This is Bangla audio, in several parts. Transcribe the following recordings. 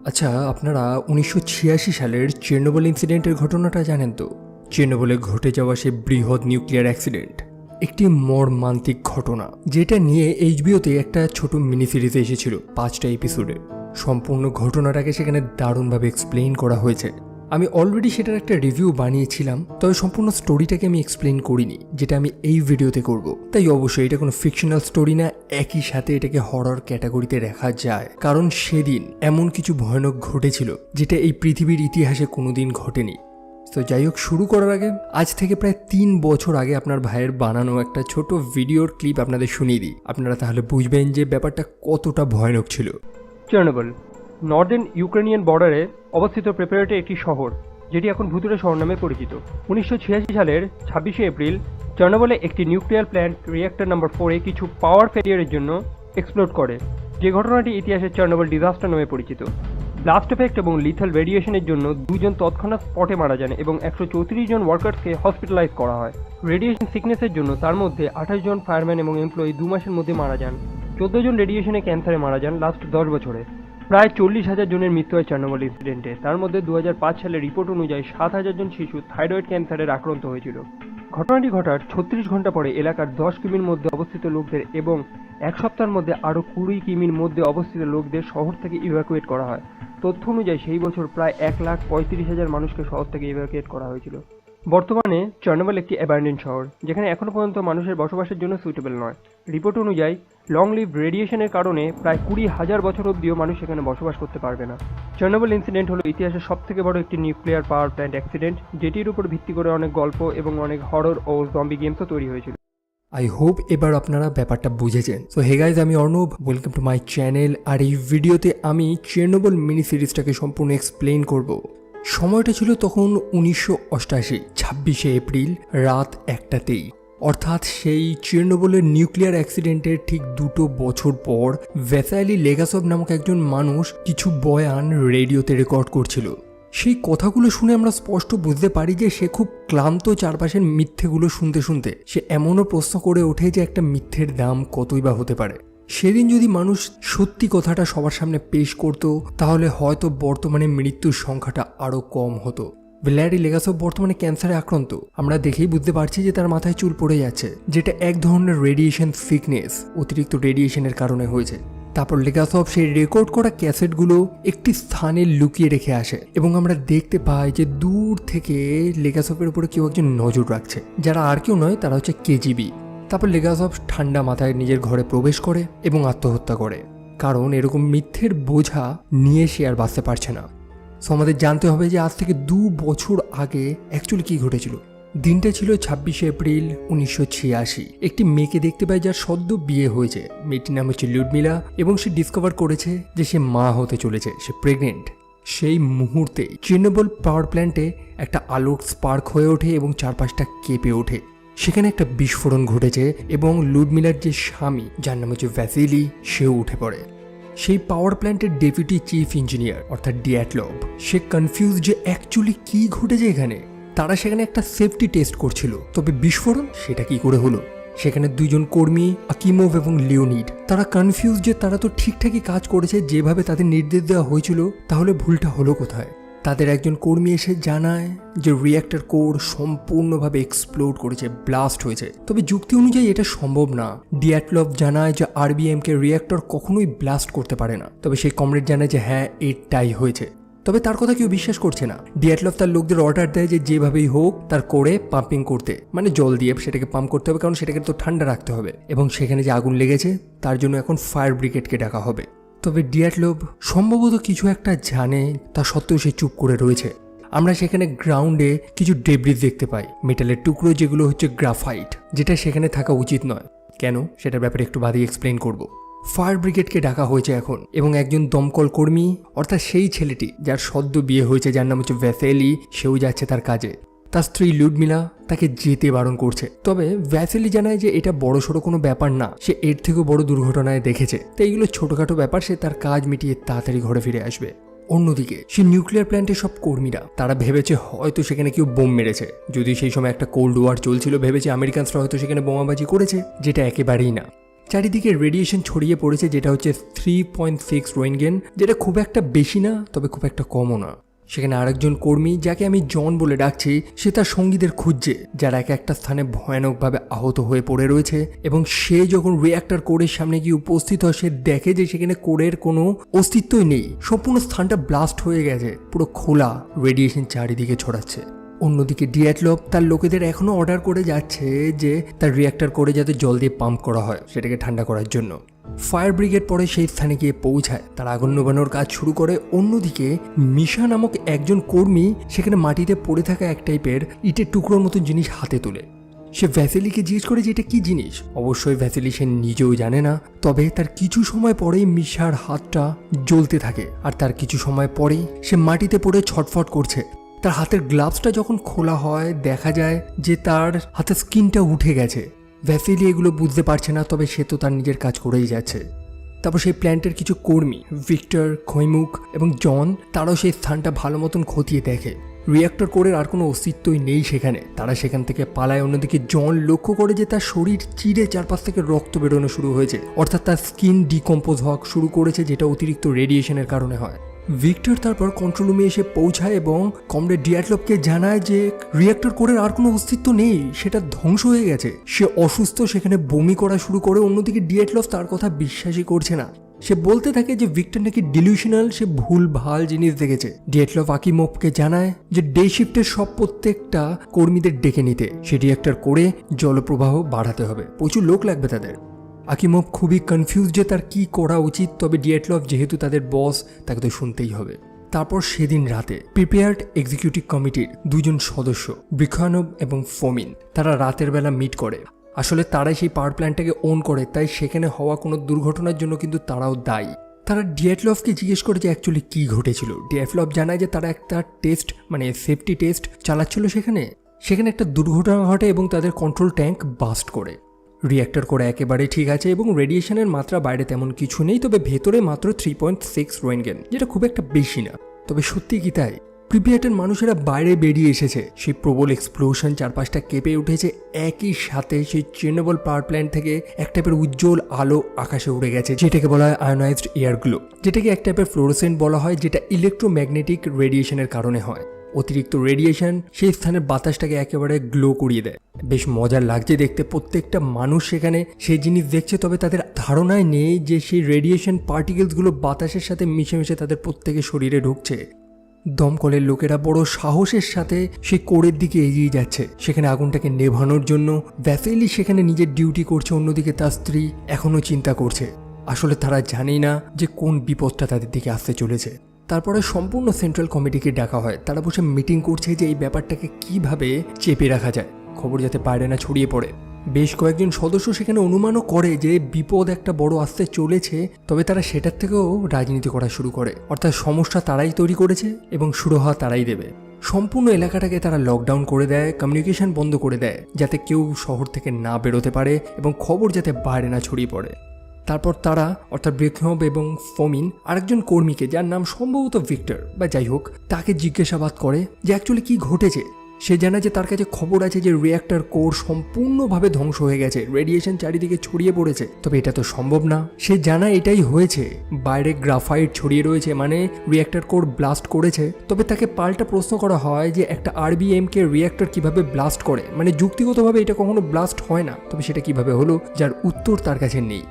আচ্ছা, আপনারা 1986 সালের চেরনোবিল ইনসিডেন্টের ঘটনাটা জানেন তো? চেরনোবিলে ঘটে যাওয়া সেই বৃহৎ নিউক্লিয়ার অ্যাক্সিডেন্ট একটি মর্মান্তিক ঘটনা, যেটা নিয়ে এইচবিওতে একটা ছোট মিনি সিরিজ এসেছিল 5টা এপিসোডে। সম্পূর্ণ ঘটনাটাকে সেখানে দারুণভাবে এক্সপ্লেইন করা হয়েছে। আমি অলরেডি সেটার একটা রিভিউ বানিয়েছিলাম, তবে সম্পূর্ণ স্টোরিটাকে আমি এক্সপ্লেইন করিনি, যেটা আমি এই ভিডিওতে করব। তাই অবশ্যই এটা কোনো ফিকশনাল স্টোরি না, একই সাথে এটাকে হরর ক্যাটাগরিতে রাখা যায়, কারণ সেদিন এমন কিছু ভয়ানক ঘটেছিল যেটা এই পৃথিবীর ইতিহাসে কোনোদিন ঘটেনি। তো যাই হোক, শুরু করার আগে আজ থেকে প্রায় 3 বছর আগে আপনার ভাইয়ের বানানো একটা ছোট ভিডিওর ক্লিপ আপনাদের শুনিয়ে দিই। আপনারা তাহলে বুঝবেন যে ব্যাপারটা কতটা ভয়ানক ছিল। চেরনোবিল নর্দার্ন ইউক্রেনিয়ান বর্ডারে অবস্থিত প্রেপারেটর একটি শহর, যেটি এখন ভুতুড়ে শহর নামে পরিচিত। 1986 সালের 26শে এপ্রিল চেরনোবিলে একটি নিউক্লিয়ার প্ল্যান্ট রিঅ্যাক্টর নাম্বার 4-এ কিছু পাওয়ার ফেলিয়ারের জন্য এক্সপ্লোড করে, যে ঘটনাটি ইতিহাসে চেরনোবিল ডিজাস্টার নামে পরিচিত। ব্লাস্ট এফেক্ট এবং লিথাল রেডিয়েশনের জন্য 2 জন তৎক্ষণাৎ স্পটে মারা যান এবং 134 জন ওয়ার্কার্সকে হসপিটালাইজ করা হয়। রেডিয়েশন সিকনেসের জন্য তার মধ্যে 28 জন ফায়ারম্যান এবং এমপ্লয়ি 2 মাসের মধ্যে মারা যান। 14 জন রেডিয়েশনে ক্যান্সারে মারা যান লাস্ট 10 বছরে। প্রায় 40,000 জনের মৃত্যু হয় চেরনোবিল ইনসিডেন্টে। তার মধ্যে 2005 সালের রিপোর্ট অনুযায়ী 7,000 জন শিশু থাইরয়েড ক্যান্সারের আক্রান্ত হয়েছিল। ঘটনাটি ঘটার 36 ঘন্টা পরে এলাকার 10 কিমির মধ্যে অবস্থিত লোকদের এবং 1 সপ্তাহের মধ্যে আরও 20 কিমির মধ্যে অবস্থিত লোকদের শহর থেকে ইভ্যাকুয়েট করা হয়। তথ্য অনুযায়ী সেই বছর প্রায় 1,35,000 মানুষকে শহর থেকে ইভ্যাকুয়েট করা হয়েছিল। বর্তমানে চেরনোবিল একটি অ্যাবান্ডেন শহর, যেখানে এখনও পর্যন্ত মানুষের বসবাসের জন্য সুইটেবল নয়। রিপোর্ট অনুযায়ী লং লিভ রেডিয়েশনের কারণে প্রায় 20,000 বছর অবধিও মানুষ এখানে বসবাস করতে পারবে না। চেরনোবিল ইনসিডেন্ট হলো ইতিহাসের সবথেকে বড় একটি নিউক্লিয়ার পাওয়ার প্ল্যান্ট অ্যাক্সিডেন্ট, যেটির উপর ভিত্তি করে অনেক গল্প এবং অনেক হরর ও জম্বি গেমসও তৈরি হয়েছিল। আই হোপ এবার আপনারা ব্যাপারটা বুঝেছেন। সো হে গাইজ, আমি Arnab, welcome to my channel. আর এই ভিডিওতে আমি চেরনোবিল মিনি সিরিজটাকে সম্পূর্ণ এক্সপ্লেইন করব। সময়টা ছিল তখন 1988, 26শে এপ্রিল রাত 1টাতেই, অর্থাৎ সেই চেরনোবিলের নিউক্লিয়ার অ্যাক্সিডেন্টের ঠিক 2 বছর পর ভ্যাসাইলি লেগাসভ নামক একজন মানুষ কিছু বয়ান রেডিওতে রেকর্ড করছিল। সেই কথাগুলো শুনে আমরা স্পষ্ট বুঝতে পারি যে সে খুব ক্লান্ত চারপাশের মিথ্যেগুলো শুনতে শুনতে। সে এমনও প্রশ্ন করে ওঠে যে একটা মিথ্যের দাম কতই বা হতে পারে। সেদিন যদি মানুষ সত্যি কথাটা সবার সামনে পেশ করত, তাহলে হয়তো বর্তমানে মৃত্যুর সংখ্যাটা আরও কম হতো। ভ্যালেরি লেগাসভ বর্তমানে ক্যান্সারে আক্রান্ত। আমরা দেখেই বুঝতে পারছি যে তার মাথায় চুল পড়ে যাচ্ছে, যেটা এক ধরনের রেডিয়েশন সিকনেস, অতিরিক্ত রেডিয়েশনের কারণে হয়েছে। তারপর লেগাসভ সেই রেকর্ড করা ক্যাসেটগুলো একটি স্থানে লুকিয়ে রেখে আসে এবং আমরা দেখতে পাই যে দূর থেকে লেগাসভের উপরে কেউ একজন নজর রাখছে, যারা আর কেউ নয়, তারা হচ্ছে কেজিবি। তারপর লেগাসভ ঠান্ডা মাথায় নিজের ঘরে প্রবেশ করে এবং আত্মহত্যা করে, কারণ এরকম মিথ্যের বোঝা নিয়ে সে আর বাঁচতে পারছে না। সো আমাদের জানতে হবে যে আজ থেকে 2 বছর আগে অ্যাকচুয়ালি কী ঘটেছিল। দিনটা ছিল 26শে এপ্রিল 1986। একটি মেয়েকে দেখতে পাই যার সদ্য বিয়ে হয়েছে। মেয়েটির নাম হচ্ছে লুডমিলা এবং সে ডিসকভার করেছে যে সে মা হতে চলেছে, সে প্রেগনেন্ট। সেই মুহূর্তে চেরনোবিল পাওয়ার প্ল্যান্টে একটা আলোর স্পার্ক হয়ে ওঠে এবং চারপাশটা কেঁপে ওঠে। সেখানে একটা বিস্ফোরণ ঘটেছে এবং লুডমিলার যে স্বামী, যার নাম হচ্ছে ভ্যাসিলি, সেও উঠে পড়ে। সেই পাওয়ার প্ল্যান্টের ডেপুটি চিফ ইঞ্জিনিয়ার অর্থাৎ ডিয়াটলভ, সে কনফিউজ যে অ্যাকচুয়ালি কী ঘটেছে এখানে। তারা সেখানে একটা সেফটি টেস্ট করছিল, তবে বিস্ফোরণ সেটা কি করে হলো? সেখানে 2 জন কর্মী, আকিমোভ এবং লিওনিড, তারা কনফিউজ যে তারা তো ঠিকঠাকই কাজ করেছে যেভাবে তাদের নির্দেশ দেওয়া হয়েছিল, তাহলে ভুলটা হলো কোথায়? তাদের একজন কর্মী এসে জানায় যে রিঅ্যাক্টর কোর সম্পূর্ণভাবে এক্সপ্লোড করেছে, ব্লাস্ট হয়েছে। তবে যুক্তি অনুযায়ী এটা সম্ভব না। ডিয়াটলভ জানায় যে আরবিএমকে রিঅ্যাক্টর কখনোই ব্লাস্ট করতে পারে না। তবে সেই কমরেড জানায় যে হ্যাঁ, এটাই হয়েছে। তবে তার কথা কেউ বিশ্বাস করছে না। ডিয়াটলভ তার লোকদের অর্ডার দেয় যে যেভাবেই হোক তার কোরে পাম্পিং করতে, মানে জল দিয়ে সেটাকে পাম্প করতে হবে, কারণ সেটাকে তো ঠান্ডা রাখতে হবে। এবং সেখানে যে আগুন লেগেছে তার জন্য এখন ফায়ার ব্রিগেডকে ডাকা হবে। তবে ডিয়াটলভ সম্ভবত কিছু একটা জানে, তা সত্ত্বেও সে চুপ করে রয়েছে। আমরা সেখানে গ্রাউন্ডে কিছু ডেব্রিজ দেখতে পাই, মেটালের টুকরো, যেগুলো হচ্ছে গ্রাফাইট, যেটা সেখানে থাকা উচিত নয়। কেন, সেটার ব্যাপারে একটু বাদেই এক্সপ্লেন করব। ফায়ার ব্রিগেডকে ডাকা হয়েছে এখন, এবং একজন দমকল কর্মী, অর্থাৎ সেই ছেলেটি যার সদ্য বিয়ে হয়েছে, যার নাম হচ্ছে ভ্যাসেলি, সেও যাচ্ছে তার কাজে। তার স্ত্রী লুডমিলা তাকে যেতে বারণ করছে। তবে ভ্যাসেলি জানায় যে এটা বড়সড় কোনো ব্যাপার না, সে এর থেকেও বড় দুর্ঘটনায় দেখেছে, তাই এগুলো ছোটখাটো ব্যাপার, সে তার কাজ মিটিয়ে তাড়াতাড়ি ঘরে ফিরে আসবে। অন্যদিকে সেই নিউক্লিয়ার প্ল্যান্টের সব কর্মীরা, তারা ভেবেছে হয়তো সেখানে কেউ বোম মেরেছে। যদি সেই সময় একটা কোল্ড ওয়ার চলছিল, ভেবেছে আমেরিকানসরা হয়তো সেখানে বোমাবাজি করেছে, যেটা একেবারেই না। চারিদিকে রেডিয়েশন ছড়িয়ে পড়েছে, যেটা হচ্ছে 3.6 রোয়েনগেন, যেটা খুব একটা বেশি না, তবে খুব একটা কমও না। সেখানে আরেকজন কর্মী, যাকে আমি জন বলে ডাকছি, সে তার সঙ্গীদের খুঁজছে, যারা এক একটা স্থানে ভয়ানকভাবে আহত হয়ে পড়ে রয়েছে। এবং সে যখন রিঅ্যাক্টর কোরের সামনে গিয়ে উপস্থিত হয়, সে দেখে যে সেখানে কোরের কোনো অস্তিত্বই নেই। সম্পূর্ণ স্থানটা ব্লাস্ট হয়ে গেছে, পুরো খোলা, রেডিয়েশন চারিদিকে ছড়াচ্ছে। অন্যদিকে ডিয়াটলভ তার লোকেদের এখনো অর্ডার করে যাচ্ছে যে তার রিঅ্যাক্টর করে যাতে জল দিয়ে পাম্প করা হয় সেটাকে ঠান্ডা করার জন্য। ফায়ার ব্রিগেড পরে সেই স্থানে গিয়ে পৌঁছায়, তারা আগুন নেভানোর কাজ শুরু করে। অন্যদিকে মিশা নামক একজন কর্মী সেখানে মাটিতে পড়ে থাকা এক টাইপের ইটের টুকরোর মতন জিনিস হাতে তোলে। সে ভ্যাসেলিকে জিজ্ঞেস করে যে এটা কি জিনিস। অবশ্যই ভ্যাসেলি সে নিজেও জানে না, তবে তার কিছু সময় পরেই মিশার হাতটা জ্বলতে থাকে, আর তার কিছু সময় পরেই সে মাটিতে পড়ে ছটফট করছে। তার হাতের গ্লাভসটা যখন খোলা হয়, দেখা যায় যে তার হাতের স্কিনটা উঠে গেছে। ভ্যাসেলি এগুলো বুঝতে পারছে না, তবে সে তো তার নিজের কাজ করেই যাচ্ছে। তারপর সেই প্ল্যান্টের কিছু কর্মী, ভিক্টর, খৈমুখ এবং জন, তারাও সেই স্থানটা ভালো মতন খতিয়ে দেখে। রিঅ্যাক্টর কোরের আর কোনো অস্তিত্বই নেই সেখানে, তারা সেখান থেকে পালায়। অন্যদিকে জন লক্ষ্য করে যে তার শরীর চিরে চারপাশ থেকে রক্ত বেরোনো শুরু হয়েছে, অর্থাৎ তার স্কিন ডিকম্পোজ হওয়া শুরু করেছে, যেটা অতিরিক্ত রেডিয়েশনের কারণে হয়। ভিক্টর তারপর কন্ট্রোল রুমে এসে পৌঁছায় এবং কমরেড ডিয়াটলভকে জানায় যে রিঅ্যাক্টর কোরের আর কোনো অস্তিত্ব নেই, সেটা ধ্বংস হয়ে গেছে। সে অসুস্থ, সেখানে বমি করা শুরু করে। অন্যদিকে ডিয়াটলভ তার কথা বিশ্বাসই করছে না। সে বলতে থাকে যে ভিক্টর নাকি ডিলিউশনাল, সে ভুল ভাল জিনিস দেখেছে। ডিয়াটলভ আকিমোভকে জানায় যে ডে শিফটের প্রত্যেকটা কর্মীদের ডেকে নিতে, সে রিঅ্যাক্টর করে জলপ্রবাহ বাড়াতে হবে, প্রচুর লোক লাগবে তাদের। আকিমোভ খুবই কনফিউজ যে তার কি করা উচিত, তবে ডিয়াটলভ যেহেতু তাদের বস, তাকে তো শুনতেই হবে। তারপর সেদিন রাতে প্রিপেয়ার্ড এক্সিকিউটিভ কমিটির দুজন সদস্য, ব্রিখানভ এবং ফোমিন, তারা রাতের বেলা মিট করে। আসলে তারাই সেই পাওয়ার প্ল্যান্টটাকে ওন করে, তাই সেখানে হওয়া কোনো দুর্ঘটনার জন্য কিন্তু তারাও দায়ী। তারা ডিয়াটলভকে জিজ্ঞেস করে যে অ্যাকচুয়ালি কি ঘটেছিল। ডিয়াটলভ জানায় যে তারা একটা টেস্ট, মানে সেফটি টেস্ট চালাচ্ছিল সেখানে একটা দুর্ঘটনা ঘটে এবং তাদের কন্ট্রোল ট্যাঙ্ক বাস্ট করে। রিঅ্যাক্টর করে একেবারে ঠিক আছে এবং রেডিয়েশনের মাত্রা বাইরে তেমন কিছু নেই, তবে ভেতরে মাত্র 3.6 রোয়েনগেন, যেটা খুব একটা বেশি না। তবে সত্যি কি তাই? প্রিপিয়াটের মানুষেরা বাইরে বেরিয়ে এসেছে, সেই প্রবল এক্সপ্লোশন, চারপাশটা কেঁপে উঠেছে। একই সাথে সেই চেরনোবিল পাওয়ার প্ল্যান্ট থেকে এক টাইপের উজ্জ্বল আলো আকাশে উড়ে গেছে, যেটাকে বলা হয় আয়োনাইজড এয়ার গ্লো, যেটাকে এক টাইপের ফ্লোরোসেন্ট বলা হয়, যেটা ইলেকট্রোম্যাগনেটিক রেডিয়েশনের কারণে হয়। অতিরিক্ত রেডিয়েশন সেই স্থানের বাতাসটাকে একেবারে গ্লো করিয়ে দেয়। বেশ মজার লাগছে দেখতে। প্রত্যেকটা মানুষ সেখানে সেই জিনিস দেখছে, তবে তাদের ধারণায় নেই যে সেই রেডিয়েশন পার্টিকেলসগুলো বাতাসের সাথে মিশে মিশে তাদের প্রত্যেকের শরীরে ঢুকছে। দমকলের লোকেরা বড় সাহসের সাথে সেই কোরের দিকে এগিয়ে যাচ্ছে সেখানে আগুনটাকে নেভানোর জন্য। ভ্যাসেলি সেখানে নিজের ডিউটি করছে, অন্যদিকে তার স্ত্রী এখনও চিন্তা করছে। আসলে তারা জানেই না যে কোন বিপদটা তাদের দিকে আসতে চলেছে। তারপরে সম্পূর্ণ সেন্ট্রাল কমিটিকে ডাকা হয়, তারা বসে মিটিং করছে যে এই ব্যাপারটাকে কিভাবে চেপে রাখা যায়, খবর যাতে বাইরে না ছড়িয়ে পড়ে। বেশ কয়েকজন সদস্য সেখানে অনুমানও করে যে বিপদ একটা বড় আসতে চলেছে, তবে তারা সেটার থেকেও রাজনীতি করা শুরু করে, অর্থাৎ সমস্যা তারাই তৈরি করেছে এবং সুরাহা তারাই দেবে। সম্পূর্ণ এলাকাটাকে তারা লকডাউন করে দেয়, কমিউনিকেশন বন্ধ করে দেয়, যাতে কেউ শহর থেকে না বেরোতে পারে এবং খবর যাতে বাইরে না ছড়িয়ে পড়ে। তারপর তারা, অর্থাৎ ব্রিখানভ এবং ফোমিন, আরেকজন কর্মীকে, যার নাম সম্ভবত ভিক্টর বা যাই হোক, তাকে জিজ্ঞাসাবাদ করে যে অ্যাকচুয়ালি কি ঘটেছে। সে জানায় যে তার কাছে খবর আছে যে রিঅ্যাক্টর কোর সম্পূর্ণভাবে ধ্বংস হয়ে গেছে, রেডিয়েশন চারিদিকে ছড়িয়ে পড়েছে, তবে এটা তো সম্ভব না। সে জানায় এটাই হয়েছে, বাইরে গ্রাফাইট ছড়িয়ে রয়েছে, মানে রিঅ্যাক্টর কোর ব্লাস্ট করেছে। তবে তাকে পাল্টা প্রশ্ন করা হয় যে একটা আরবিএম কে রিঅ্যাক্টর কিভাবে ব্লাস্ট করে, মানে যুক্তিগতভাবে এটা কখনো ব্লাস্ট হয় না, তবে সেটা কিভাবে হলো, যার উত্তর তার কাছে নেই।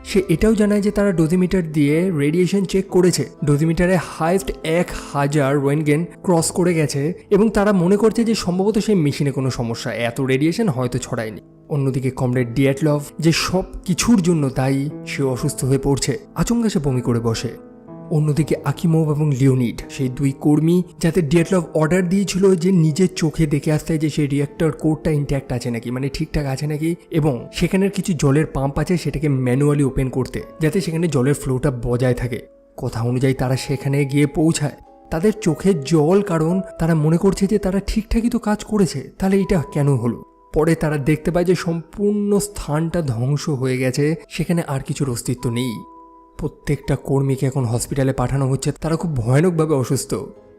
সে এটাও জানায় যে তারা ডোজিমিটার দিয়ে রেডিয়েশন চেক করেছে, ডোজিমিটারে হাইস্ট 1000 রোয়েনগেন ক্রস করে গেছে এবং তারা মনে করছে যে সম্ভবত সেই মেশিনে কোনো সমস্যা, এত রেডিয়েশন হয়তো ছড়ায়নি। অন্যদিকে কমরেড ডিয়াটলভ, যে সব কিছুর জন্য দায়ী, সে অসুস্থ হয়ে পড়ছে, আচমকা সে বমি করে বসে। অন্যদিকে আকিমোভ এবং লিওনিড, সেই দুই কর্মী যাতে ডিয়াটলভ অর্ডার দিয়েছিল যে নিজের চোখে দেখে আসতে যে সেই রিঅ্যাক্টর কোরটা ইনট্যাক্ট আছে নাকি, মানে ঠিকঠাক আছে নাকি, এবং সেখানের কিছু জলের পাম্প আছে সেটাকে ম্যানুয়ালি ওপেন করতে, যাতে সেখানে জলের ফ্লোটা বজায় থাকে। কথা অনুযায়ী তারা সেখানে গিয়ে পৌঁছায়। তাদের চোখে জল, কারণ তারা মনে করছে যে তারা ঠিকঠাকই তো কাজ করেছে, তাহলে এটা কেন হলো। পরে তারা দেখতে পায় যে সম্পূর্ণ স্থানটা ধ্বংস হয়ে গেছে, সেখানে আর কিছুর অস্তিত্ব নেই। প্রত্যেকটা কর্মীকে এখন হসপিটালে পাঠানো হচ্ছে, তারা খুব ভয়ানকভাবে অসুস্থ।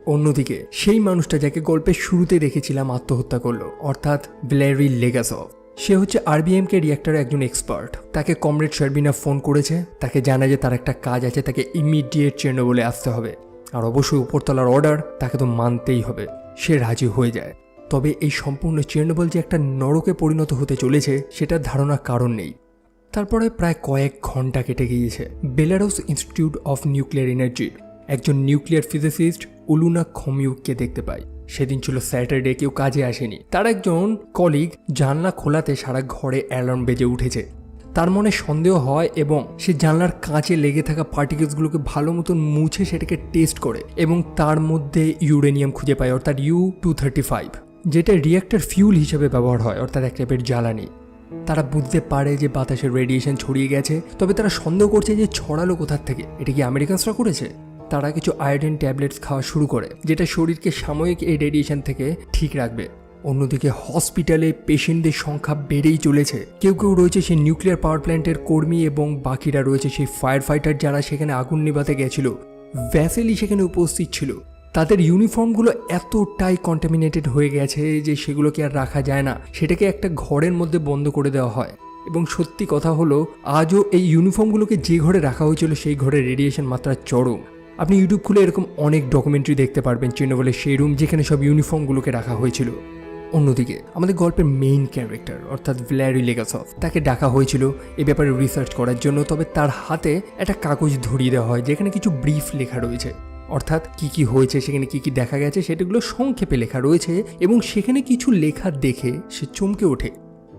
অন্যদিকে সেই মানুষটা যাকে গল্পের শুরুতে দেখেছিলাম আত্মহত্যা করলো, অর্থাৎ ভ্যালেরি লেগাসভ, সে হচ্ছে আরবিএমকে রিঅ্যাক্টরের একজন এক্সপার্ট। তাকে কমরেড শারবিনা ফোন করেছে, তাকে জানায় যে তার একটা কাজ আছে, তাকে ইমিডিয়েট চেরনোবলে আসতে হবে। আর অবশ্যই উপরতলার অর্ডার তাকে তো মানতেই হবে। সে রাজি হয়ে যায়। তবে এই সম্পূর্ণ চেরনোবল যে একটা নরকে পরিণত হতে চলেছে সেটার ধারণা কারণ নেই। তারপরে প্রায় কয়েক ঘন্টা কেটে গিয়েছে। বেলারুস ইনস্টিটিউট অফ নিউক্লিয়ার এনার্জির একজন নিউক্লিয়ার ফিজিসিস্ট উলুনা খমিউককে দেখতে পায়। সেদিন ছিল স্যাটারডে, কেউ কাজে আসেনি। তার একজন কলিগ জানলা খোলাতে সারা ঘরে অ্যালার্ম বেজে উঠেছে। তার মনে সন্দেহ হয় এবং সে জানলার কাঁচে লেগে থাকা পার্টিকেলসগুলোকে ভালো মতন মুছে সেটাকে টেস্ট করে এবং তার মধ্যে ইউরেনিয়াম খুঁজে পায়, অর্থাৎ U-235, যেটা রিঅ্যাক্টর ফিউল হিসেবে ব্যবহার হয়, অর্থাৎ এক টাইপের জ্বালানি। তারা বুঝতে পারে যে বাতাসের রেডিয়েশন ছড়িয়ে গেছে, তবে তারা সন্দেহ করছে যে ছড়ালো কোথার থেকে। এটা কি আমেরিকানসরা করেছে? তারা কিছু আয়োডিন ট্যাবলেটস খাওয়া শুরু করে, যেটা শরীরকে সাময়িক এই রেডিয়েশন থেকে ঠিক রাখবে। অন্যদিকে হসপিটালে পেশেন্টদের সংখ্যা বেড়েই চলেছে। কেউ কেউ রয়েছে সেই নিউক্লিয়ার পাওয়ার প্ল্যান্টের কর্মী এবং বাকিরা রয়েছে সেই ফায়ার ফাইটার যারা সেখানে আগুন নেভাতে গেছিল। ভ্যাসেলি সেখানে উপস্থিত ছিল। তাদের ইউনিফর্মগুলো এতটাই কন্টামিনেটেড হয়ে গেছে যে সেগুলোকে আর রাখা যায় না, সেটাকে একটা ঘরের মধ্যে বন্ধ করে দেওয়া হয়। এবং সত্যি কথা হলো, আজও এই ইউনিফর্মগুলোকে যে ঘরে রাখা হয়েছিল সেই ঘরের রেডিয়েশন মাত্রা চরম। আপনি ইউটিউব খুলে এরকম অনেক ডকুমেন্টারি দেখতে পারবেন চেরনোবলের সেই রুম যেখানে সব ইউনিফর্মগুলোকে রাখা হয়েছিল। অন্যদিকে আমাদের গল্পের মেইন ক্যারেক্টার অর্থাৎ ভ্যালেরি লেগাসভ, তাকে ডাকা হয়েছিল এই ব্যাপারে রিসার্চ করার জন্য। তবে তার হাতে একটা কাগজ ধরিয়ে দেওয়া হয় যেখানে কিছু ব্রিফ লেখা রয়েছে, অর্থাৎ কি কি হয়েছে, সেখানে কি কি দেখা গেছে সেটাগুলো সংক্ষেপে লেখা রয়েছে। এবং সেখানে কিছু লেখা দেখে সে চমকে ওঠে।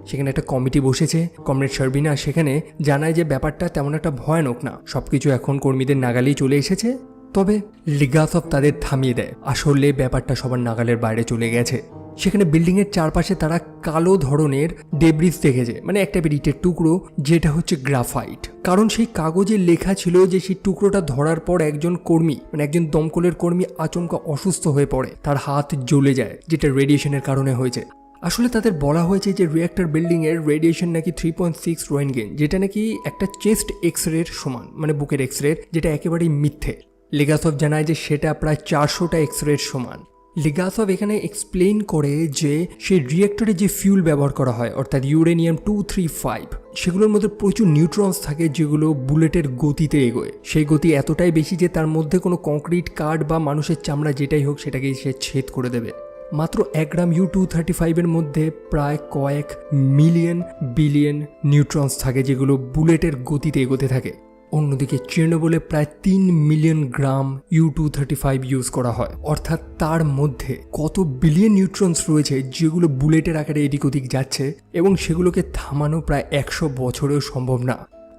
সেখানে একটা কমিটি বসেছে। কমরেড শারবিনা সেখানে জানায় যে ব্যাপারটা তেমন একটা ভয়ানক না, সবকিছু এখন কর্মীদের নাগালেই চলে এসেছে। তবে লিগাসভ তাদের থামিয়ে দেয়, আসলে ব্যাপারটা সবার নাগালের বাইরে চলে গেছে। সেখানে বিল্ডিংয়ের চারপাশে তারা কালো ধরনের ডেব্রিজ দেখেছে, মানে একটা ইটের টুকরো, যেটা হচ্ছে গ্রাফাইট। কারণ সেই কাগজে লেখা ছিল যে সেই টুকরোটা ধরার পর একজন কর্মী, মানে একজন দমকলের কর্মী আচমকা অসুস্থ হয়ে পড়ে, তার হাত জ্বলে যায়, যেটা রেডিয়েশনের কারণে হয়েছে। আসলে তাদের বলা হয়েছে যে রিঅ্যাক্টর বিল্ডিংয়ের রেডিয়েশন নাকি 3.6 রোয়েন্টগেন, যেটা নাকি একটা চেস্ট এক্সরের সমান, মানে বুকের এক্সরে, যেটা একেবারেই মিথ্যে। লিগাসভ জানায় যে সেটা প্রায় 400টা এক্সরের সমান। লিগাসভ এখানে এক্সপ্লেইন করে যে সেই রিঅ্যাক্টরে যে ফিউল ব্যবহার করা হয় অর্থাৎ U-235, সেগুলোর মধ্যে প্রচুর নিউট্রনস থাকে যেগুলো বুলেটের গতিতে এগোয়। সেই গতি এতটাই বেশি যে তার মধ্যে কোনো কংক্রিট কাঠ বা মানুষের চামড়া যেটাই হোক সেটাকেই সে ছেদ করে দেবে। মাত্র 1 গ্রাম U-235-এর মধ্যে প্রায় কয়েক মিলিয়ন বিলিয়ন নিউট্রনস থাকে যেগুলো বুলেটের গতিতে এগোতে থাকে। অন্যদিকে চেরনোবলে প্রায় 3 মিলিয়ন গ্রাম U-235 ইউজ করা হয়, অর্থাৎ তার মধ্যে কত বিলিয়ন নিউট্রনস রয়েছে যেগুলো বুলেটের আকারে এদিক ওদিক যাচ্ছে এবং সেগুলোকে থামানো প্রায় 100 বছরেও সম্ভব না।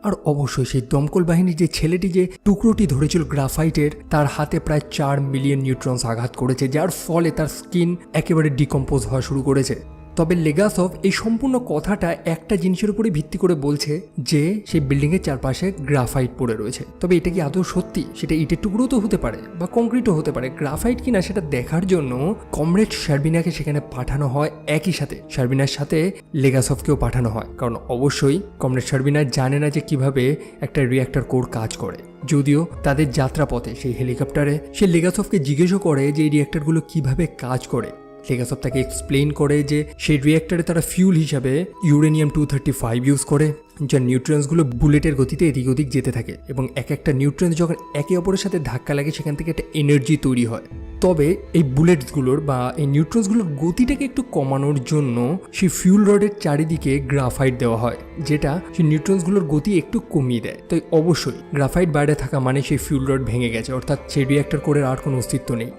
আর অবশ্যই সেই দমকল বাহিনীর যে ছেলেটি যে টুকরোটি ধরেছিল গ্রাফাইটের, তার হাতে প্রায় 4 মিলিয়ন নিউট্রনস আঘাত করেছে, যার ফলে তার স্কিন একেবারে ডিকম্পোজ হওয়া শুরু করেছে। তবে লেগাসভ এই সম্পূর্ণ কথাটা একটা জিনিসের উপরে ভিত্তি করে বলছে যে সেই বিল্ডিংয়ের চারপাশে গ্রাফাইট পড়ে রয়েছে। তবে এটা কি আদৌ সত্যি? সেটা ইটের টুকরো তো হতে পারে বা কংক্রিটও হতে পারে, গ্রাফাইট কিনা সেটা দেখার জন্য কমরেড শারবিনাকে সেখানে পাঠানো হয়। একই সাথে শারবিনার সাথে লেগাসভকেও পাঠানো হয়, কারণ অবশ্যই কমরেড শারবিনা জানে না যে কিভাবে একটা রিঅ্যাক্টর কোর কাজ করে। যদিও তাদের যাত্রাপথে সেই হেলিকপ্টারে সে লেগাসভকে জিজ্ঞেসও করে যে এই রিঅ্যাক্টরগুলো কিভাবে কাজ করে। লেগাসভ তাকে এক্সপ্লেইন করে যে সেই রিঅ্যাক্টরে তারা ফিউল হিসাবে U-235 ইউজ করে, যার নিউট্রনসগুলো বুলেটের গতিতে এদিক ওদিক যেতে থাকে এবং এক একটা নিউট্রন যখন একে অপরের সাথে ধাক্কা লাগে সেখান থেকে একটা এনার্জি তৈরি হয়। তবে এই বুলেটসগুলোর বা এই নিউট্রনসগুলোর গতিটাকে একটু কমানোর জন্য সেই ফিউল রডের চারিদিকে গ্রাফাইট দেওয়া হয়, যেটা সেই নিউট্রনসগুলোর গতি একটু কমিয়ে দেয়। তাই অবশ্যই গ্রাফাইট বাইরে থাকা মানে সেই ফিউল রড ভেঙে গেছে, অর্থাৎ সেই রিঅ্যাক্টর কোরের আর কোনো অস্তিত্ব নেই।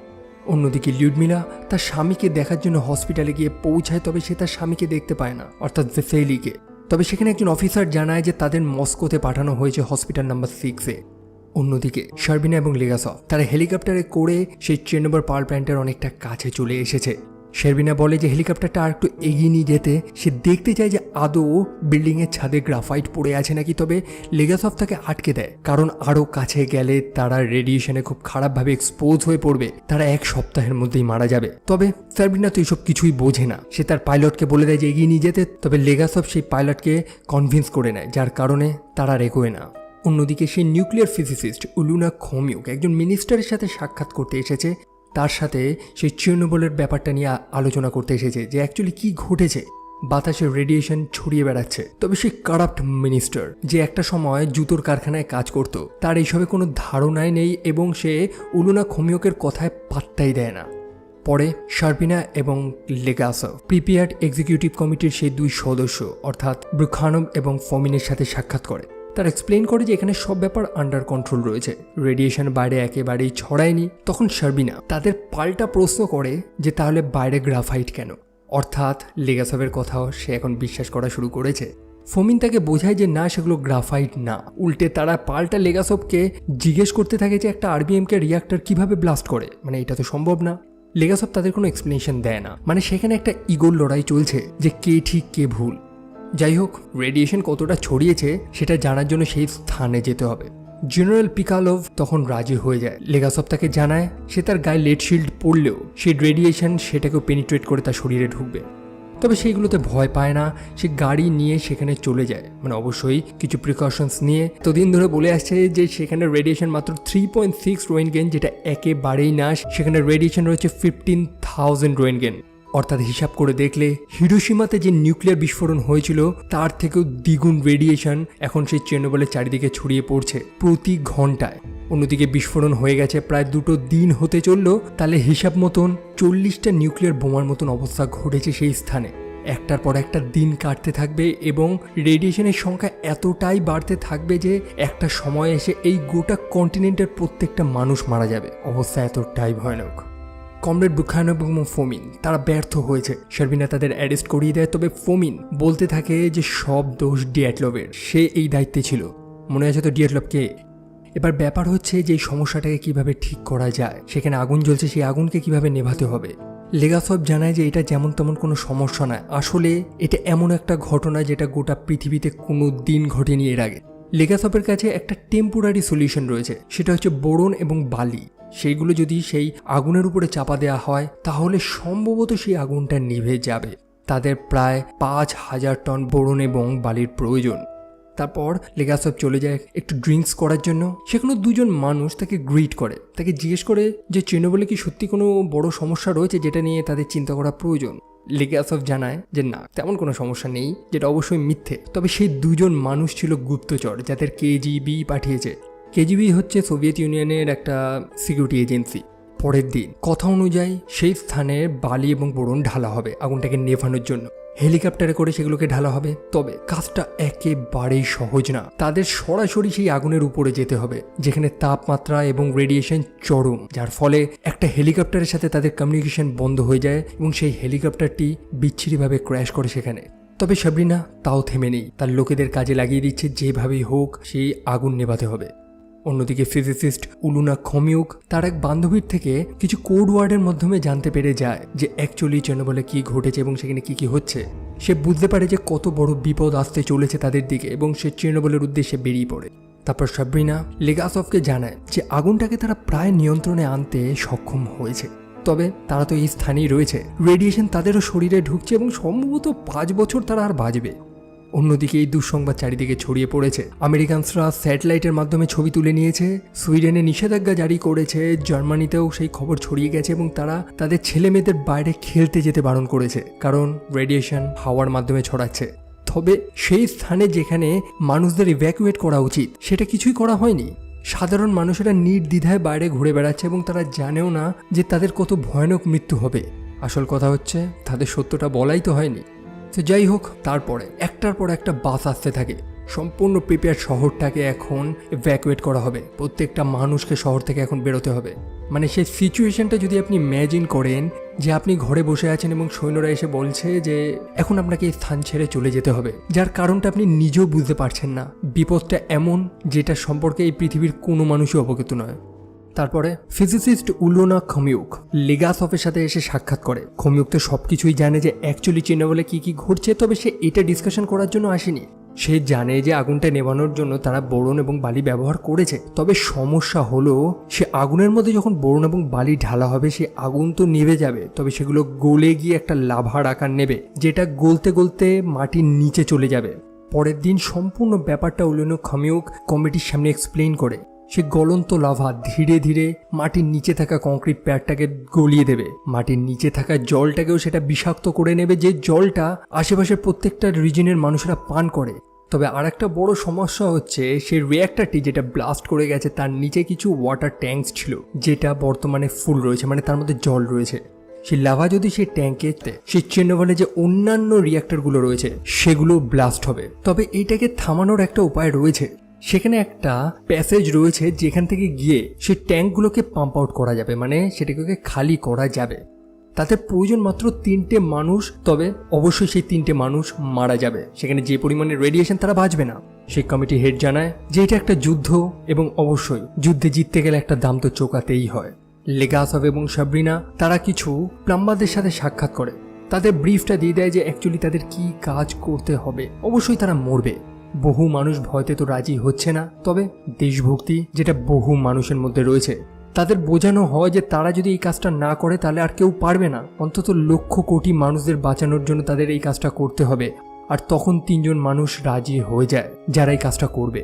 অন্যদিকে লিউডমিলা তার স্বামীকে দেখার জন্য হসপিটালে গিয়ে পৌঁছায়, তবে সে তার স্বামীকে দেখতে পায় না, অর্থাৎ ভেসেলিকে। তবে সেখানে একজন অফিসার জানায় যে তাদের মস্কোতে পাঠানো হয়েছে হসপিটাল নাম্বার 6-এ। অন্যদিকে শারবিনা এবং লেগাসভ তারা হেলিকপ্টারে করে সেই চেরনোবল পাওয়ার প্ল্যান্টের অনেকটা কাছে চলে এসেছে। শারবিনা বলে যে হেলিকপ্টারটা আর একটু এগিয়ে নিয়ে যেতে সে দেখতে চায় যে আদৌ বিল্ডিংয়ের ছাদে গ্রাফাইট পড়ে আছে নাকি। তবে লেগাসভ তাকে আটকে দেয়, কারণ আরও কাছে গেলে তারা রেডিয়েশনে খুব খারাপভাবে এক্সপোজ হয়ে পড়বে, তারা 1 সপ্তাহের মধ্যেই মারা যাবে। তবে শারবিনা তো এইসব কিছুই বোঝে না, সে তার পাইলটকে বলে দেয় যে এগিয়ে নিয়ে যেতে। তবে লেগাসভ সেই পাইলটকে কনভিন্স করে নেয়, যার কারণে তারা আর এগোয় না। অন্যদিকে সেই নিউক্লিয়ার ফিজিসিস্ট উলুনা খমিউক একজন মিনিস্টারের সাথে সাক্ষাৎ করতে এসেছে। তার সাথে সেই চেরনোবলের ব্যাপারটা নিয়ে আলোচনা করতে এসেছে যে অ্যাকচুয়ালি কী ঘটেছে। বাতাসে রেডিয়েশন ছড়িয়ে বেড়াচ্ছে। তবে সেই কারাপ্ট মিনিস্টার যে একটা সময় জুতোর কারখানায় কাজ করত, তার এইসবে কোনো ধারণাই নেই এবং সে উলুনা খমিয়কের কথায় পাত্তাই দেয় না। পরে শারপিনা এবং লেগাসভ প্রিপেয়ার্ড এক্সিকিউটিভ কমিটির সেই দুই সদস্য অর্থাৎ ব্রুখানভ এবং ফমিনের সাথে সাক্ষাৎ করে। তারা এক্সপ্লেন করে যে এখানে সব ব্যাপার আন্ডার কন্ট্রোল রয়েছে, রেডিয়েশন বাইরে একেবারেই ছড়ায়নি। তখন শারবিনা তাদের পাল্টা প্রশ্ন করে যে তাহলে বাইরে গ্রাফাইট কেন, অর্থাৎ লেগাসভের কথাও সে এখন বিশ্বাস করা শুরু করেছে। ফমিন তাকে বোঝায় যে না, সেগুলো গ্রাফাইট না। উল্টে তারা পাল্টা লেগাসভকে জিজ্ঞেস করতে থাকে যে একটা আরবিএমকে রিয়াক্টর কিভাবে ব্লাস্ট করে, মানে এটা তো সম্ভব না। লেগাসভ তাদের কোনো এক্সপ্লেনেশন দেয় না, মানে সেখানে একটা ইগোর লড়াই চলছে যে কে ঠিক কে ভুল। যাই হোক, রেডিয়েশন কতটা ছড়িয়েছে সেটা জানার জন্য সেই স্থানে যেতে হবে। জেনারেল পিকালোভ তখন রাজি হয়ে যায়। লেগাসভ তাকে জানায় সে তার গায়ে লেড শিল্ড পরলেও সেই রেডিয়েশন সেটাকেও পেনিট্রেট করে তার শরীরে ঢুকবে। তবে সেইগুলোতে ভয় পায় না, সে গাড়ি নিয়ে সেখানে চলে যায়, মানে অবশ্যই কিছু প্রিকশনস নিয়ে। তো দিন ধরে বলে আসছে যে সেখানে রেডিয়েশন মাত্র 3.6 রোয়েনগেন, যেটা একেবারেই না। সেখানে রেডিয়েশন রয়েছে 15,000 রোয়েনগেন, অর্থাৎ হিসাব করে দেখলে হিরোশিমাতে যে নিউক্লিয়ার বিস্ফোরণ হয়েছিল তার থেকেও দ্বিগুণ রেডিয়েশন এখন সেই চেরনোবিলের চারিদিকে ছড়িয়ে পড়ছে প্রতি ঘন্টায়। অন্যদিকে বিস্ফোরণ হয়ে গেছে প্রায় 2 দিন হতে চলল, তাহলে হিসাব মতন 40টা নিউক্লিয়ার বোমার মতন অবস্থা ঘটেছে সেই স্থানে। একটার পর একটা দিন কাটতে থাকবে এবং রেডিয়েশনের সংখ্যা এতটাই বাড়তে থাকবে যে একটা সময় এসে এই গোটা কন্টিনেন্টের প্রত্যেকটা মানুষ মারা যাবে। অবস্থা এতটাই ভয়ানক। কমরেড ব্রুখানভ এবং ফমিন তারা ব্যর্থ হয়েছে। শারবিনা তাদের অ্যারেস্ট করিয়ে দেয়। তবে ফমিন বলতে থাকে যে সব দোষ ডিয়াটলভের, সে এই দায়িত্বে ছিল। মনে আছে তো ডিয়াটলভকে? এবার ব্যাপার হচ্ছে যে এই সমস্যাটাকে কিভাবে ঠিক করা যায়। সেখানে আগুন জ্বলছে, সেই আগুনকে কিভাবে নেভাতে হবে। লেগাসভ জানায় যে এটা যেমন তেমন কোনো সমস্যা নয়, আসলে এটা এমন একটা ঘটনা যেটা গোটা পৃথিবীতে কোনো দিন ঘটেনি এর আগে। লেগাসভের কাছে একটা টেম্পোরারি সলিউশন রয়েছে, সেটা হচ্ছে বোরন এবং বালি। সেইগুলো যদি সেই আগুনের উপরে চাপা দেওয়া হয় তাহলে সম্ভবত সেই আগুনটা নিভে যাবে। তাদের প্রায় 5,000 টন বোরন এবং বালির প্রয়োজন। তারপর লেগাসভ চলে যায় একটু ড্রিঙ্কস করার জন্য। সেখানে দুজন মানুষ তাকে গ্রিট করে, তাকে জিজ্ঞেস করে যে চেরনোবিলে কি সত্যি কোনো বড় সমস্যা রয়েছে যেটা নিয়ে তাদের চিন্তা করা প্রয়োজন। লেগাসভ জানায় যে না, তেমন কোনো সমস্যা নেই, যেটা অবশ্যই মিথ্যে। তবে সেই দুজন মানুষ ছিল গুপ্তচর যাদের কেজিবি পাঠিয়েছে। কেজিবি হচ্ছে সোভিয়েত ইউনিয়নের একটা সিকিউরিটি এজেন্সি। পরের দিন কথা অনুযায়ী সেই স্থানে বালি এবং বোরন ঢালা হবে আগুনটাকে নেভানোর জন্য। হেলিকপ্টারে করে সেগুলোকে ঢালা হবে। তবে কাজটা একেবারেই সহজ না। তাদের সরাসরি সেই আগুনের উপরে যেতে হবে যেখানে তাপমাত্রা এবং রেডিয়েশন চরম, যার ফলে একটা হেলিকপ্টারের সাথে তাদের কমিউনিকেশন বন্ধ হয়ে যায় এবং সেই হেলিকপ্টারটি বিচ্ছিরিভাবে ক্র্যাশ করে সেখানে। তবে শারবিনা তাও থেমে নেই, তার লোকেদের কাজে লাগিয়ে দিচ্ছে যেভাবেই হোক সেই আগুন নেভাতে হবে। অন্যদিকে ফিজিসিস্ট উলুনা খমিউক তার এক বান্ধবীর থেকে কিছু কোড ওয়ার্ডের মাধ্যমে জানতে পেরে যায় যে অ্যাকচুয়ালি চেরনোবিলে কি ঘটেছে এবং সেখানে কি হচ্ছে। সে বুঝতে পারে যে কত বড় বিপদ আসতে চলেছে তাদের দিকে এবং সে চেরনোবিলের উদ্দেশ্যে বেরিয়ে পড়ে। তারপর শারবিনা লেগাসভকে জানায় যে আগুনটাকে তারা প্রায় নিয়ন্ত্রণে আনতে সক্ষম হয়েছে। তবে তারা তো এই স্থানেই রয়েছে, রেডিয়েশন তাদেরও শরীরে ঢুকছে এবং সম্ভবত 5 বছর তারা আর বাঁচবে। অন্যদিকে এই দুঃসংবাদ চারিদিকে ছড়িয়ে পড়েছে। আমেরিকানসরা স্যাটেলাইটের মাধ্যমে ছবি তুলে নিয়েছে, সুইডেনে নিষেধাজ্ঞা জারি করেছে, জার্মানিতেও সেই খবর ছড়িয়ে গেছে এবং তারা তাদের ছেলে মেয়েদের বাইরে খেলতে যেতে বারণ করেছে, কারণ রেডিয়েশন হাওয়ার মাধ্যমে ছড়াচ্ছে। তবে সেই স্থানে যেখানে মানুষদের ইভ্যাকুয়েট করা উচিত সেটা কিছুই করা হয়নি। সাধারণ মানুষেরা নির্দ্বিধায় বাইরে ঘুরে বেড়াচ্ছে এবং তারা জানেও না যে তাদের কত ভয়ানক মৃত্যু হবে। আসল কথা হচ্ছে তাদের সত্যটা বলাই তো হয়নি। তো যাই হোক, তারপরে একটার পর একটা বাস আসতে থাকে। সম্পূর্ণ প্রিপেয়ার শহরটাকে এখন ইভ্যাকুয়েট করা হবে, প্রত্যেকটা মানুষকে শহর থেকে এখন বেরোতে হবে। মানে সেই সিচুয়েশনটা যদি আপনি ইম্যাজিন করেন যে আপনি ঘরে বসে আছেন এবং সৈন্যরা এসে বলছে যে এখন আপনাকে এই স্থান ছেড়ে চলে যেতে হবে, যার কারণটা আপনি নিজেও বুঝতে পারছেন না। বিপদটা এমন যেটা সম্পর্কে এই পৃথিবীর কোনো মানুষই অবগত নয়। তারপরে ফিজিসিস্ট উলুনা খমিউক লেগাসভের সাথে এসে সাক্ষাৎ করে। খমিউক তো সবকিছুই জানে যে অ্যাকচুয়ালি চেরনোবিলে কি ঘটছে, তবে সে এটা ডিসকাশন করার জন্য আসেনি। সে জানে যে আগুনটা নেভানোর জন্য তারা বোরন এবং বালি ব্যবহার করেছে। তবে সমস্যা হলো সে আগুনের মধ্যে যখন বোরন এবং বালি ঢালা হবে সে আগুন তো নিভে যাবে, তবে সেগুলো গলে গিয়ে একটা লাভার আকার নেবে, যেটা গলতে গলতে মাটির নিচে চলে যাবে। পরের দিন সম্পূর্ণ ব্যাপারটা উলুনা খমিউক কমিটির সামনে এক্সপ্লেইন করে। সে গলন্ত লাভা ধীরে ধীরে মাটির নিচে থাকা কংক্রিট প্যাডটাকে গলিয়ে দেবে, মাটির নিচে থাকা জলটাকেও সেটা বিষাক্ত করে নেবে, যে জলটা আশেপাশের প্রত্যেকটা রিজনের মানুষেরা পান করে। তবে আর একটা বড় সমস্যা হচ্ছে সেই রিঅ্যাক্টরটি যেটা ব্লাস্ট করে গেছে তার নিচে কিছু ওয়াটার ট্যাঙ্কস ছিল, যেটা বর্তমানে ফুল রয়েছে, মানে তার মধ্যে জল রয়েছে। সেই লাভা যদি সেই ট্যাঙ্কে সেই চেরনোবিলে যে অন্যান্য রিঅ্যাক্টরগুলো রয়েছে সেগুলো ব্লাস্ট হবে। তবে এইটাকে থামানোর একটা উপায় রয়েছে, সেখানে একটা প্যাসেজ রয়েছে যেখান থেকে গিয়ে সেই ট্যাঙ্কগুলোকে পাম্প আউট করা যাবে, মানে সেটাকে খালি করা যাবে। তাতে প্রয়োজন মাত্র 3টে মানুষ, তবে অবশ্যই সেই 3টে মানুষ মারা যাবে। সেখানে যে পরিমাণে রেডিয়েশন তারা বাঁচবে না। সেই কমিটি হেড জানায় যে এটা একটা যুদ্ধ এবং অবশ্যই যুদ্ধে জিততে গেলে একটা দাম তো চোকাতেই হয়। লেগাসভ এবং সাবরিনা তারা কিছু প্লাম্বারদের সাথে সাক্ষাৎ করে, তাদের ব্রিফটা দিয়ে দেয় যে অ্যাকচুয়ালি তাদের কি কাজ করতে হবে। অবশ্যই তারা মরবে, বহু মানুষ ভয়তে তো রাজি হচ্ছে না, তবে দেশভক্তি যেটা বহু মানুষের মধ্যে রয়েছে তাদের বোঝানো হয় যে তারা যদি এই কাজটা না করে তাহলে আর কেউ পারবে না, অন্তত লক্ষ কোটি মানুষদের বাঁচানোর জন্য তাদের এই কাজটা করতে হবে। আর তখন 3জন মানুষ রাজি হয়ে যায় যারা এই কাজটা করবে।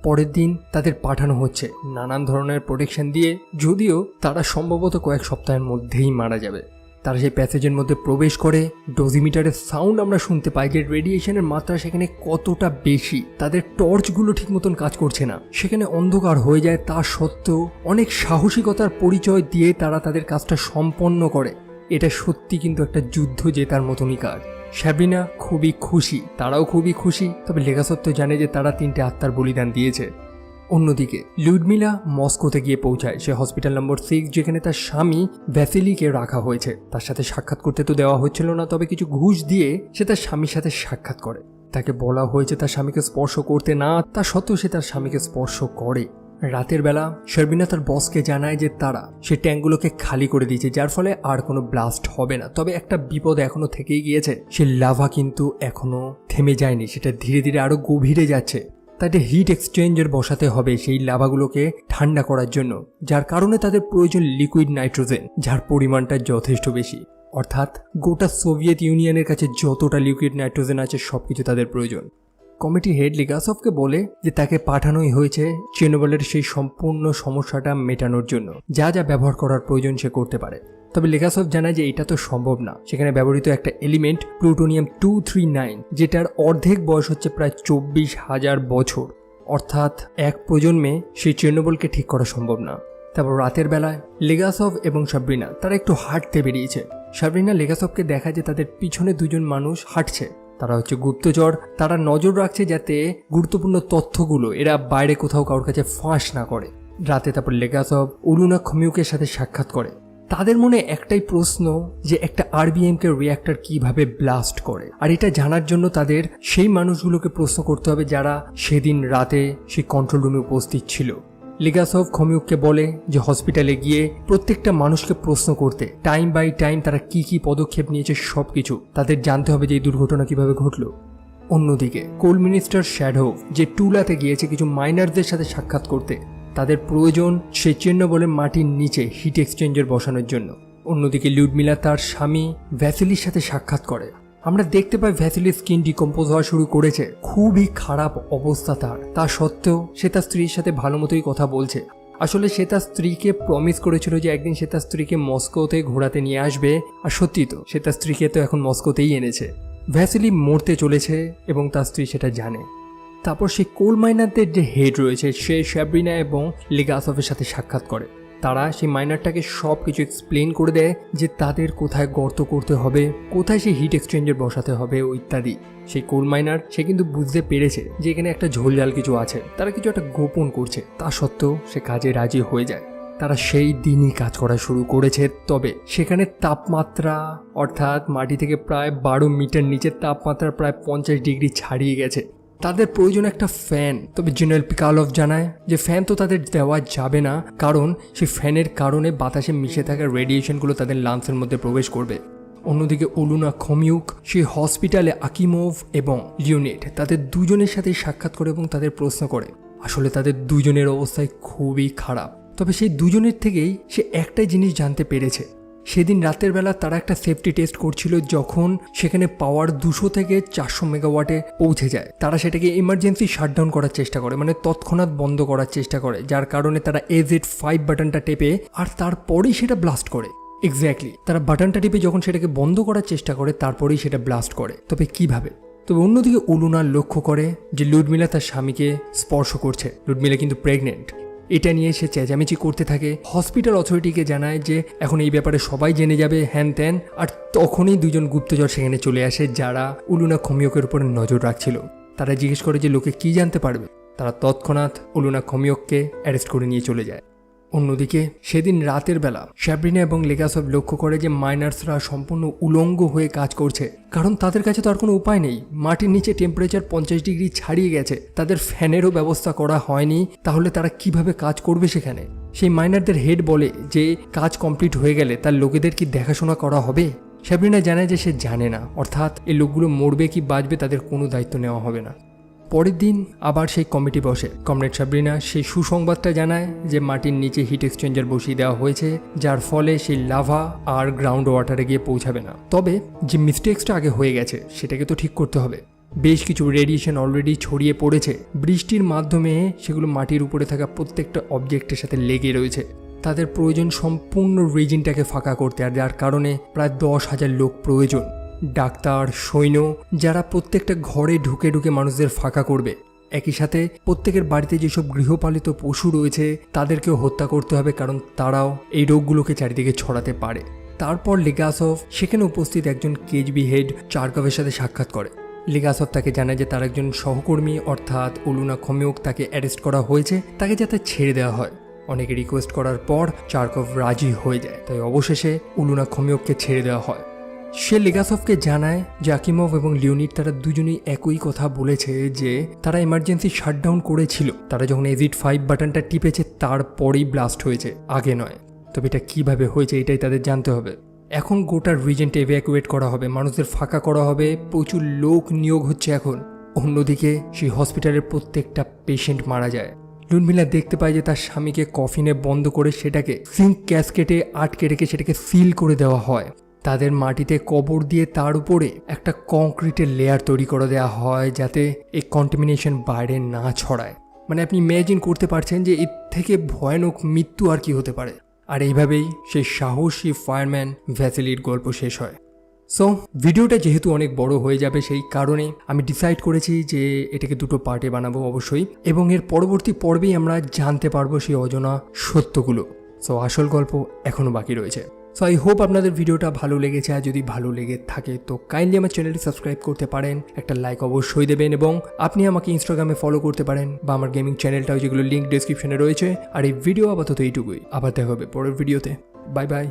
পরের দিন তাদের পাঠানো হচ্ছে নানান ধরনের প্রোটেকশন দিয়ে, যদিও তারা সম্ভবত কয়েক সপ্তাহের মধ্যেই মারা যাবে। তারা সেই প্যাসেজের মধ্যে প্রবেশ করে, ডোজিমিটারের সাউন্ড আমরা শুনতে পাই যে রেডিয়েশনের মাত্রা সেখানে কতটা বেশি। তাদের টর্চগুলো ঠিক মতন কাজ করছে না, সেখানে অন্ধকার হয়ে যায়। তা সত্ত্বেও অনেক সাহসিকতার পরিচয় দিয়ে তারা তাদের কাজটা সম্পন্ন করে। এটা সত্যি কিন্তু একটা যুদ্ধ জেতার মতনই কাজ। সাবরিনা খুবই খুশি, তারাও খুবই খুশি, তবে লেগাসভ তো জানে যে তারা 3টে আত্মার বলিদান দিয়েছে। অন্যদিকে লুডমিলা মস্কোতে গিয়ে পৌঁছায়, সে হসপিটাল নম্বর 6 যেখানে তার স্বামী ভ্যাসিলিকে রাখা হয়েছে। তার সাথে সাক্ষাৎ করতে তো দেওয়া হচ্ছিল না, তবে কিছু ঘুষ দিয়ে সে তার স্বামীর সাথে সাক্ষাৎ করে। তাকে বলা হয়েছে তার স্বামীকে স্পর্শ করতে না, তা সত্ত্বেও সে তার স্বামীকে স্পর্শ করে। রাতের বেলা সাবরিনা তার বসকে জানায় যে তারা সে ট্যাঙ্কগুলোকে খালি করে দিয়েছে, যার ফলে আর কোনো ব্লাস্ট হবে না। তবে একটা বিপদ এখনো থেকেই গিয়েছে, সে লাভা কিন্তু এখনো থেমে যায়নি, সেটা ধীরে ধীরে আরো গভীরে যাচ্ছে। তাদের হিট এক্সচেঞ্জার বসাতে হবে সেই লাভাগুলোকে ঠান্ডা করার জন্য, যার কারণে তাদের প্রয়োজন লিকুইড নাইট্রোজেন, যার পরিমাণটা যথেষ্ট বেশি। অর্থাৎ গোটা সোভিয়েত ইউনিয়নের কাছে যতটা লিকুইড নাইট্রোজেন আছে সবকিছু তাদের প্রয়োজন। কমিটি হেড লেগাসভকে বলে যে তাকে পাঠানোই হয়েছে চেরনোবিলের সেই সম্পূর্ণ সমস্যাটা মেটানোর জন্য, যা যা ব্যবহার করার প্রয়োজন সে করতে পারে। তবে লেগাসভ জানায় যে এটা তো সম্ভব না। সেখানে ব্যবহৃত একটা এলিমেন্ট প্লুটোনিয়াম 239, যেটার অর্ধেক বয়স হচ্ছে প্রায় 24,000 বছর, অর্থাৎ এক প্রজন্মে সেই চেরনোবিলকে ঠিক করা সম্ভব না। তারপর রাতের বেলায় লেগাসভ এবং সাবরিনা তারা একটু হাঁটতে বেরিয়েছে। সাবরিনা লেগাসভকে দেখায় যে তাদের পিছনে 2জন মানুষ হাঁটছে, তারা হচ্ছে গুপ্তচর। তারা নজর রাখছে যাতে গুরুত্বপূর্ণ তথ্যগুলো এরা বাইরে কোথাও কারোর কাছে ফাঁস না করে। রাতে তারপর লেগাসভ ওলুনা খমিউকের সাথে সাক্ষাৎ করে। তাদের মনে একটাই প্রশ্ন যে একটা আরবিএমকে রিঅ্যাক্টর কিভাবে ব্লাস্ট করে, আর এটা জানার জন্য তাদের সেই মানুষগুলোকে প্রশ্ন করতে হবে যারা সেদিন রাতে সেই কন্ট্রোল রুমে উপস্থিত ছিল। লেগাসভ খমিউককে বলে যে হসপিটালে গিয়ে প্রত্যেকটা মানুষকে প্রশ্ন করতে, টাইম বাই টাইম তারা কি কি পদক্ষেপ নিয়েছে সবকিছু তাদের জানতে হবে যে এই দুর্ঘটনা কিভাবে ঘটলো। অন্যদিকে কোল মিনিস্টার শ্যাডোভ যে টুলাতে গিয়েছে কিছু মাইনারদের সাথে সাক্ষাৎ করতে, তাদের প্রয়োজন সেই চেরনোবিলের মাটির নিচে হিট এক্সচেঞ্জার বসানোর জন্য। অন্যদিকে লুডমিলা তার স্বামী ভ্যাসিলির সাথে সাক্ষাৎ করে। আমরা দেখতে পাই ভ্যাসিলির স্কিন ডিকম্পোজ হওয়া শুরু করেছে, খুবই খারাপ অবস্থা তার। তা সত্ত্বেও সে তার স্ত্রীর সাথে ভালো মতোই কথা বলছে। আসলে সে তার স্ত্রীকে প্রমিস করেছিল যে একদিন সে তার স্ত্রীকে মস্কোতে ঘোরাতে নিয়ে আসবে, আর সত্যি তো সে তার স্ত্রীকে তো এখন মস্কোতেই এনেছে। ভ্যাসিলি মরতে চলেছে এবং তার স্ত্রী সেটা জানে। তারপর সেই কোল মাইনারদের যে হেড রয়েছে সে সাবরিনা এবং লেগাসভের সাথে সাক্ষাৎ করে। তারা সেই মাইনারটাকে সব কিছু এক্সপ্লেন করে দেয় যে তাদের কোথায় গর্ত করতে হবে, কোথায় সেই হিট এক্সচেঞ্জার বসাতে হবে ও ইত্যাদি। সেই কোল মাইনার সে কিন্তু বুঝতে পেরেছে যে এখানে একটা ঝোলঝাল কিছু আছে, তারা কিছু একটা গোপন করছে। তা সত্ত্বেও সে কাজে রাজি হয়ে যায়। তারা সেই দিনই কাজ করা শুরু করেছে। তবে সেখানে তাপমাত্রা অর্থাৎ মাটি থেকে প্রায় 12 মিটার নিচের তাপমাত্রা প্রায় 50 ডিগ্রি ছাড়িয়ে গেছে। তাদের প্রয়োজন একটা ফ্যান। তবে জেনারেল পিকালভ জানায় যে ফ্যান তো তাদের দেওয়া যাবে না, কারণ সেই ফ্যানের কারণে বাতাসে মিশে থাকা রেডিয়েশনগুলো তাদের লাংসের মধ্যে প্রবেশ করবে। অন্যদিকে ওলুনা খমিউক সেই হসপিটালে আকিমোভ এবং লিওনিড তাদের 2জনের সাথেই সাক্ষাৎ করে এবং তাদের প্রশ্ন করে। আসলে তাদের 2জনের অবস্থায় খুবই খারাপ। তবে সেই 2জনের থেকেই সে একটাই জিনিস জানতে পেরেছে সেদিন রাতের বেলা তারা একটা সেফটি টেস্ট করছিল যখন সেখানে পাওয়ার 200 থেকে 400 মেগাওয়াটে পৌঁছে যায়। তারা সেটাকে ইমার্জেন্সি শাটডাউন করার চেষ্টা করে, মানে তৎক্ষণাৎ বন্ধ করার চেষ্টা করে, যার কারণে তারা AZ5 বাটনটা টেপে আর তারপরেই সেটা ব্লাস্ট করে। এক্স্যাক্টলি, তারা বাটনটা টিপে যখন সেটাকে বন্ধ করার চেষ্টা করে তারপরেই সেটা ব্লাস্ট করে। তবে কিভাবে? তবে অন্যদিকে উলুনা লক্ষ্য করে যে লুডমিলা তার স্বামীকে স্পর্শ করছে। লুডমিলা কিন্তু প্রেগনেন্ট। এটা নিয়ে সে চেঁচামেচি করতে থাকে, হসপিটাল অথরিটিকে জানায় যে এখন এই ব্যাপারে সবাই জেনে যাবে, হ্যান ত্যান। আর তখনই দুজন গুপ্তচর সেখানে চলে আসে যারা উলুনা খমিয়কের উপরে নজর রাখছিল। তারা জিজ্ঞেস করে যে লোকে কি জানতে পারবে। তারা তৎক্ষণাৎ উলুনা খমিয়ককে অ্যারেস্ট করে নিয়ে চলে যায়। অন্যদিকে সেদিন রাতের বেলা স্যাব্রিনা এবং লেগাসভ লক্ষ্য করে যে মাইনার্সরা সম্পূর্ণ উলঙ্গ হয়ে কাজ করছে, কারণ তাদের কাছে তো আর কোনো উপায় নেই। মাটির নিচে টেম্পারেচার 50 ডিগ্রি ছাড়িয়ে গেছে, তাদের ফ্যানেরও ব্যবস্থা করা হয়নি, তাহলে তারা কিভাবে কাজ করবে সেখানে? সেই মাইনারদের হেড বলে যে কাজ কমপ্লিট হয়ে গেলে তার লোকেদের কি দেখাশোনা করা হবে? স্যাব্রিনা জানায় যে সে জানে না, অর্থাৎ এই লোকগুলো মরবে কি বাঁচবে তাদের কোনো দায়িত্ব নেওয়া হবে না। পরের দিন আবার সেই কমিটি বসে। কমরেড স্যাব্রিনা সেই সুসংবাদটা জানায় যে মাটির নিচে হিট এক্সচেঞ্জার বসিয়ে দেওয়া হয়েছে, যার ফলে সেই লাভা আর গ্রাউন্ড ওয়াটারে গিয়ে পৌঁছাবে না। তবে যে মিস্টেক্সটা আগে হয়ে গেছে সেটাকে তো ঠিক করতে হবে। বেশ কিছু রেডিয়েশন অলরেডি ছড়িয়ে পড়েছে, বৃষ্টির মাধ্যমে সেগুলো মাটির উপরে থাকা প্রত্যেকটা অবজেক্টের সাথে লেগে রয়েছে। তাদের প্রয়োজন সম্পূর্ণ রিজিনটাকে ফাঁকা করতে, আর যার কারণে প্রায় 10,000 লোক প্রয়োজন। ডাক্তার, সৈন্য, যারা প্রত্যেকটা ঘরে ঢুকে ঢুকে মানুষদের ফাঁকা করবে। একই সাথে প্রত্যেকের বাড়িতে যেসব গৃহপালিত পশু রয়েছে তাদেরকেও হত্যা করতে হবে, কারণ তারাও এই রোগগুলোকে চারিদিকে ছড়াতে পারে। তারপর লেগাসভ সেখানে উপস্থিত একজন কেজিবি হেড চার্কভের সাথে সাক্ষাৎ করে। লেগাসভ তাকে জানায় যে তার একজন সহকর্মী অর্থাৎ উলুনা খমিয়ক তাকে অ্যারেস্ট করা হয়েছে, তাকে যাতে ছেড়ে দেওয়া হয়। অনেকে রিকোয়েস্ট করার পর চার্কভ রাজি হয়ে যায়, তাই অবশেষে উলুনা খমিয়ককে ছেড়ে দেওয়া হয়। সে লেগাসভকে জানায় যে আকিমভ এবং লিওনিড তারা দুজনেই একই কথা বলেছে যে তারা এমার্জেন্সি শাটডাউন করেছিল। তারা যখন AZ5 বাটনটা টিপেছে তারপরেই ব্লাস্ট হয়েছে, আগে নয়। তবে এটা কিভাবে হয়েছে এটাই তাদের জানতে হবে। এখন গোটা রিজনটা এভ্যাকুয়েট করা হবে, মানুষদের ফাঁকা করা হবে, প্রচুর লোক নিয়োগ হচ্ছে এখন। অন্যদিকে সেই হসপিটালের প্রত্যেকটা পেশেন্ট মারা যায়। লুডমিলা দেখতে পায় যে তার স্বামীকে কফিনে বন্ধ করে সেটাকে সিঙ্ক ক্যাসকেটে আটকে রেখে সেটাকে সিল করে দেওয়া হয়। তাদের মাটিতে কবর দিয়ে তার উপরে একটা কংক্রিটের লেয়ার তৈরি করে দেওয়া হয় যাতে এই কন্টামিনেশন বাইরে না ছড়ায়। মানে আপনি ইম্যাজিন করতে পারছেন যে এর থেকে ভয়ানক মৃত্যু আর কি হতে পারে। আর এইভাবেই সেই সাহসী ফায়ারম্যান ভ্যাসেলির গল্প শেষ হয়। সো ভিডিওটা যেহেতু অনেক বড় হয়ে যাবে সেই কারণে আমি ডিসাইড করেছি যে এটাকে দুটো পার্টে বানাবো অবশ্যই, এবং এর পরবর্তী পর্বেই আমরা জানতে পারবো সেই অজানা সত্যগুলো। সো আসল গল্প এখনও বাকি রয়েছে। সো আই হোপ আপনাদের ভিডিওটা ভালো লেগেছে, আর যদি ভালো লেগে থাকে তো কাইন্ডলি আমার চ্যানেলটি সাবস্ক্রাইব করতে পারেন, একটা লাইক অবশ্যই দেবেন, এবং আপনি আমাকে ইনস্টাগ্রামে ফলো করতে পারেন বা আমার গেমিং চ্যানেলটাও, যেগুলো লিঙ্ক ডেসক্রিপশনে রয়েছে। আর এই ভিডিও আপাতত এইটুকুই, আবার দেখা হবে পরের ভিডিওতে। Bye bye.